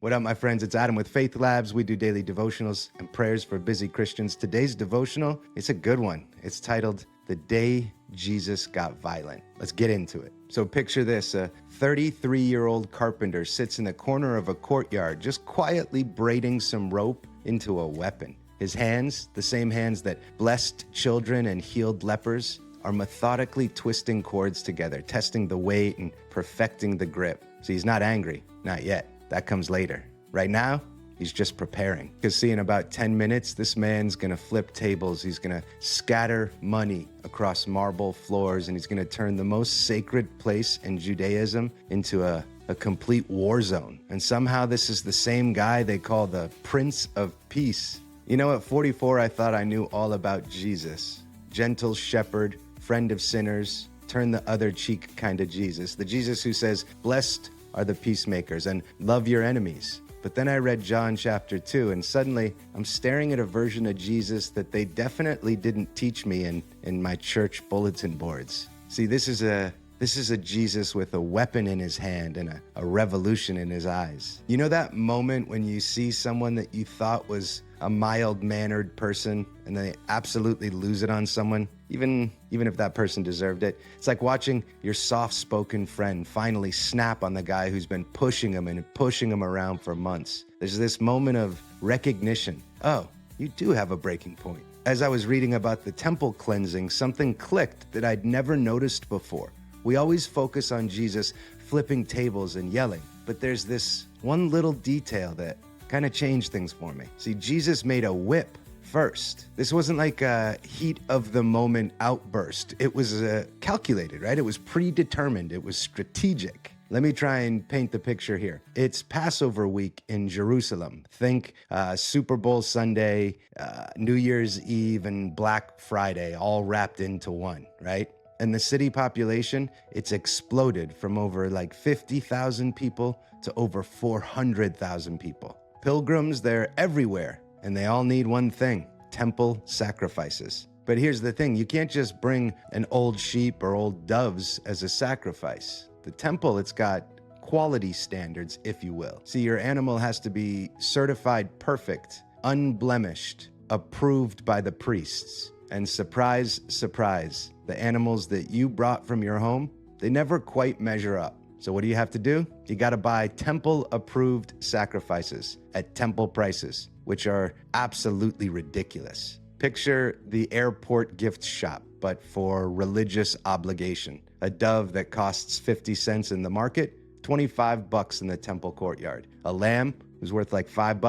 What up, my friends? It's Adam with Faith Labs. We do daily devotionals and prayers for busy Christians. Today's devotional, it's a good one. It's titled, The Day Jesus Got Violent. Let's get into it. So picture this, a 33-year-old carpenter sits in the corner of a courtyard, just quietly braiding some rope into a weapon. His hands, the same hands that blessed children and healed lepers, are methodically twisting cords together, testing the weight and perfecting the grip. So he's not angry, not yet. That comes later. Right now, he's just preparing. Because see, in about 10 minutes, this man's gonna flip tables. He's gonna scatter money across marble floors, and he's gonna turn the most sacred place in Judaism into a complete war zone. And somehow this is the same guy they call the Prince of Peace. You know, at 44, I thought I knew all about Jesus. Gentle shepherd, friend of sinners, turn the other cheek kind of Jesus. The Jesus who says, blessed are the peacemakers and love your enemies. But then I read John chapter 2, and suddenly I'm staring at a version of Jesus that they definitely didn't teach me in my church bulletin boards. See, this is a Jesus with a weapon in his hand and a revolution in his eyes. You know that moment when you see someone that you thought was a mild-mannered person and they absolutely lose it on someone, even if that person deserved it? It's like watching your soft-spoken friend finally snap on the guy who's been pushing him around for months. There's this moment of recognition. Oh, you do have a breaking point. As I was reading about the temple cleansing, something clicked that I'd never noticed before. We always focus on Jesus flipping tables and yelling, but there's this one little detail that kind of changed things for me. See, Jesus made a whip first. This wasn't like a heat of the moment outburst. It was calculated, right? It was predetermined. It was strategic. Let me try and paint the picture here. It's Passover week in Jerusalem. Think Super Bowl Sunday, New Year's Eve, and Black Friday all wrapped into one, right? And the city population, it's exploded from over like 50,000 people to over 400,000 people. Pilgrims, they're everywhere, and they all need one thing: temple sacrifices. But here's the thing, you can't just bring an old sheep or old doves as a sacrifice. The temple, it's got quality standards, if you will. See, your animal has to be certified perfect, unblemished, approved by the priests. And surprise, surprise, the animals that you brought from your home, they never quite measure up. So what do you have to do? You got to buy temple-approved sacrifices at temple prices, which are absolutely ridiculous. Picture the airport gift shop, but for religious obligation. A dove that costs 50 cents in the market, 25 bucks in the temple courtyard. A lamb who's worth like $5,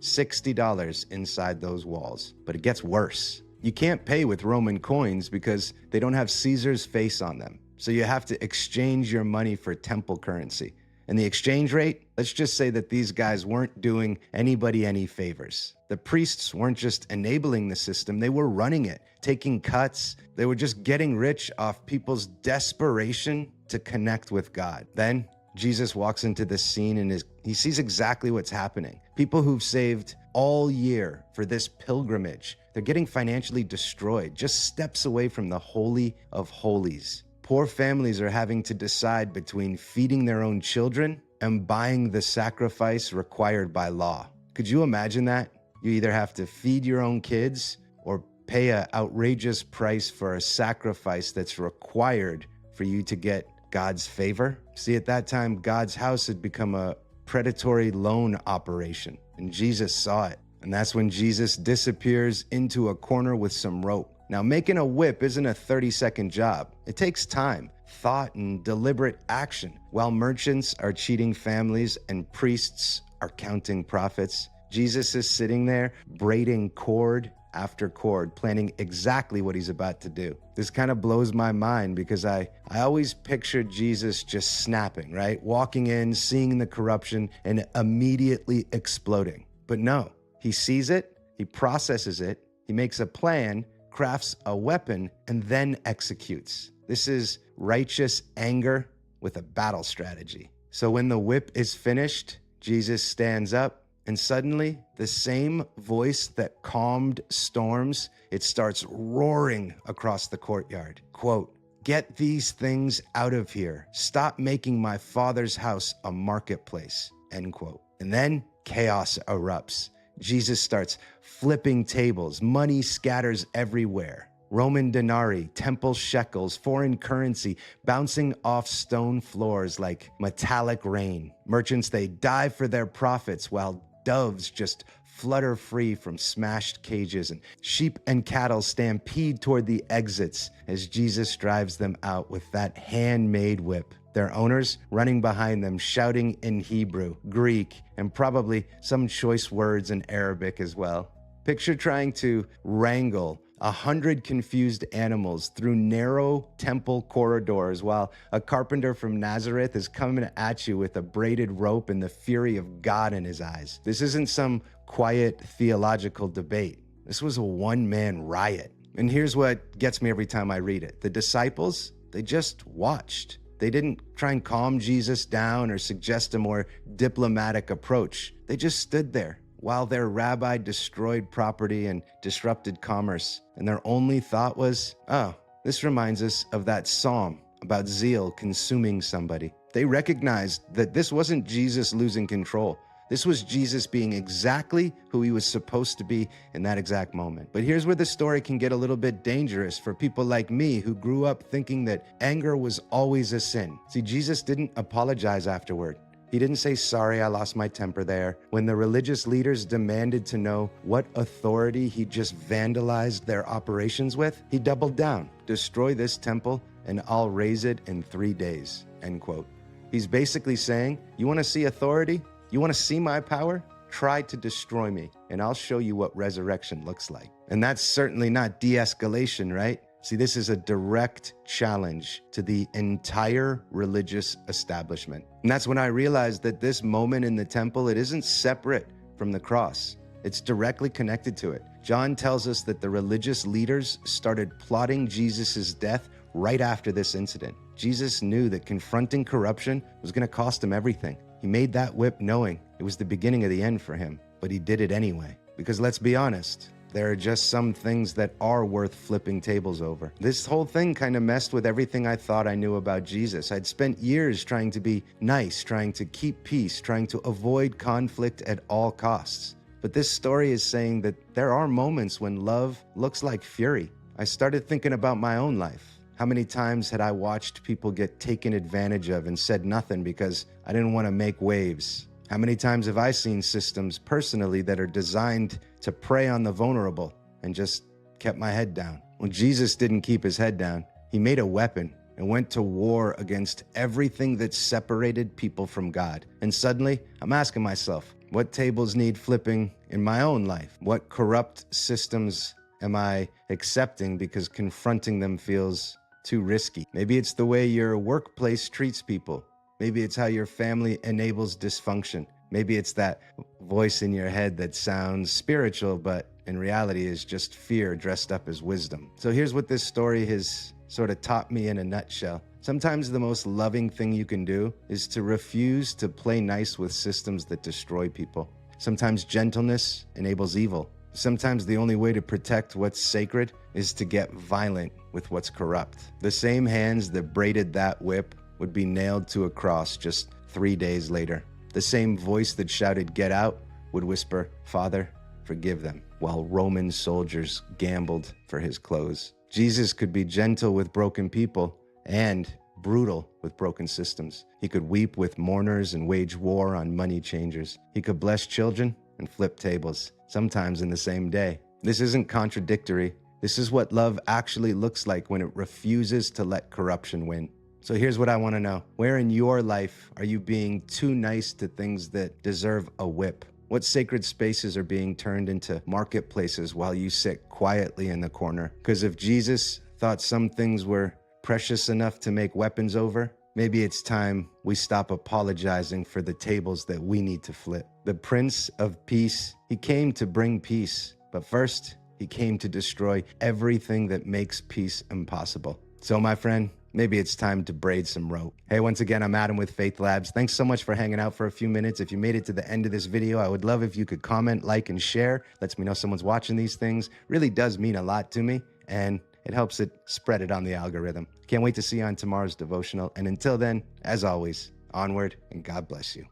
$60 inside those walls. But it gets worse. You can't pay with Roman coins because they don't have Caesar's face on them. So you have to exchange your money for temple currency. And the exchange rate, let's just say that these guys weren't doing anybody any favors. The priests weren't just enabling the system, they were running it, taking cuts. They were just getting rich off people's desperation to connect with God. Then Jesus walks into this scene and he sees exactly what's happening. People who've saved all year for this pilgrimage, they're getting financially destroyed, just steps away from the Holy of Holies. Poor families are having to decide between feeding their own children and buying the sacrifice required by law. Could you imagine that? You either have to feed your own kids or pay an outrageous price for a sacrifice that's required for you to get God's favor. See, at that time, God's house had become a predatory loan operation, and Jesus saw it. And that's when Jesus disappears into a corner with some rope. Now, making a whip isn't a 30-second job. It takes time, thought, and deliberate action. While merchants are cheating families and priests are counting profits, Jesus is sitting there braiding cord after cord, planning exactly what he's about to do. This kind of blows my mind because I always pictured Jesus just snapping, right? Walking in, seeing the corruption, and immediately exploding. But no, he sees it, he processes it, he makes a plan, crafts a weapon, and then executes. This is righteous anger with a battle strategy. So when the whip is finished, Jesus stands up, and suddenly the same voice that calmed storms, it starts roaring across the courtyard. Quote, "Get these things out of here. Stop making my Father's house a marketplace." End quote. And then chaos erupts. Jesus starts flipping tables. Money scatters everywhere. Roman denarii, temple shekels, foreign currency bouncing off stone floors like metallic rain. Merchants, they dive for their profits while doves just flutter free from smashed cages, and sheep and cattle stampede toward the exits as Jesus drives them out with that handmade whip. Their owners running behind them, shouting in Hebrew, Greek, and probably some choice words in Arabic as well. Picture trying to wrangle 100 confused animals through narrow temple corridors while a carpenter from Nazareth is coming at you with a braided rope and the fury of God in his eyes. This isn't some quiet theological debate. This was a one-man riot. And here's what gets me every time I read it. The disciples, they just watched. They didn't try and calm Jesus down or suggest a more diplomatic approach. They just stood there while their rabbi destroyed property and disrupted commerce. And their only thought was, oh, this reminds us of that psalm about zeal consuming somebody. They recognized that this wasn't Jesus losing control. This was Jesus being exactly who he was supposed to be in that exact moment. But here's where the story can get a little bit dangerous for people like me who grew up thinking that anger was always a sin. See, Jesus didn't apologize afterward. He didn't say, sorry, I lost my temper there. When the religious leaders demanded to know what authority he just vandalized their operations with, he doubled down. Destroy this temple and I'll raise it in 3 days, end quote. He's basically saying, you want to see authority? You want to see my power? Try to destroy me, and I'll show you what resurrection looks like. And that's certainly not de-escalation, right? See, this is a direct challenge to the entire religious establishment. And that's when I realized that this moment in the temple, it isn't separate from the cross. It's directly connected to it. John tells us that the religious leaders started plotting Jesus' death right after this incident. Jesus knew that confronting corruption was going to cost him everything. He made that whip knowing it was the beginning of the end for him, but he did it anyway. Because let's be honest, there are just some things that are worth flipping tables over. This whole thing kind of messed with everything I thought I knew about Jesus. I'd spent years trying to be nice, trying to keep peace, trying to avoid conflict at all costs. But this story is saying that there are moments when love looks like fury. I started thinking about my own life. How many times had I watched people get taken advantage of and said nothing because I didn't want to make waves? How many times have I seen systems personally that are designed to prey on the vulnerable and just kept my head down? Well, Jesus didn't keep his head down. He made a weapon and went to war against everything that separated people from God. And suddenly, I'm asking myself, what tables need flipping in my own life? What corrupt systems am I accepting because confronting them feels too risky? Maybe it's the way your workplace treats people. Maybe it's how your family enables dysfunction. Maybe it's that voice in your head that sounds spiritual, but in reality is just fear dressed up as wisdom. So here's what this story has sort of taught me in a nutshell. Sometimes the most loving thing you can do is to refuse to play nice with systems that destroy people. Sometimes gentleness enables evil. Sometimes the only way to protect what's sacred is to get violent with what's corrupt. The same hands that braided that whip would be nailed to a cross just 3 days later. The same voice that shouted, "Get out," would whisper, "Father, forgive them," while Roman soldiers gambled for his clothes. Jesus could be gentle with broken people and brutal with broken systems. He could weep with mourners and wage war on money changers. He could bless children and flip tables, sometimes in the same day. This isn't contradictory. This is what love actually looks like when it refuses to let corruption win. So here's what I want to know. Where in your life are you being too nice to things that deserve a whip? What sacred spaces are being turned into marketplaces while you sit quietly in the corner? Because if Jesus thought some things were precious enough to make weapons over, maybe it's time we stop apologizing for the tables that we need to flip. The Prince of Peace, he came to bring peace, but first, he came to destroy everything that makes peace impossible. So my friend, maybe it's time to braid some rope. Hey, once again, I'm Adam with Faith Labs. Thanks so much for hanging out for a few minutes. If you made it to the end of this video, I would love if you could comment, like, and share. Lets me know someone's watching these things. Really does mean a lot to me, and it helps it spread it on the algorithm. Can't wait to see you on tomorrow's devotional. And until then, as always, onward and God bless you.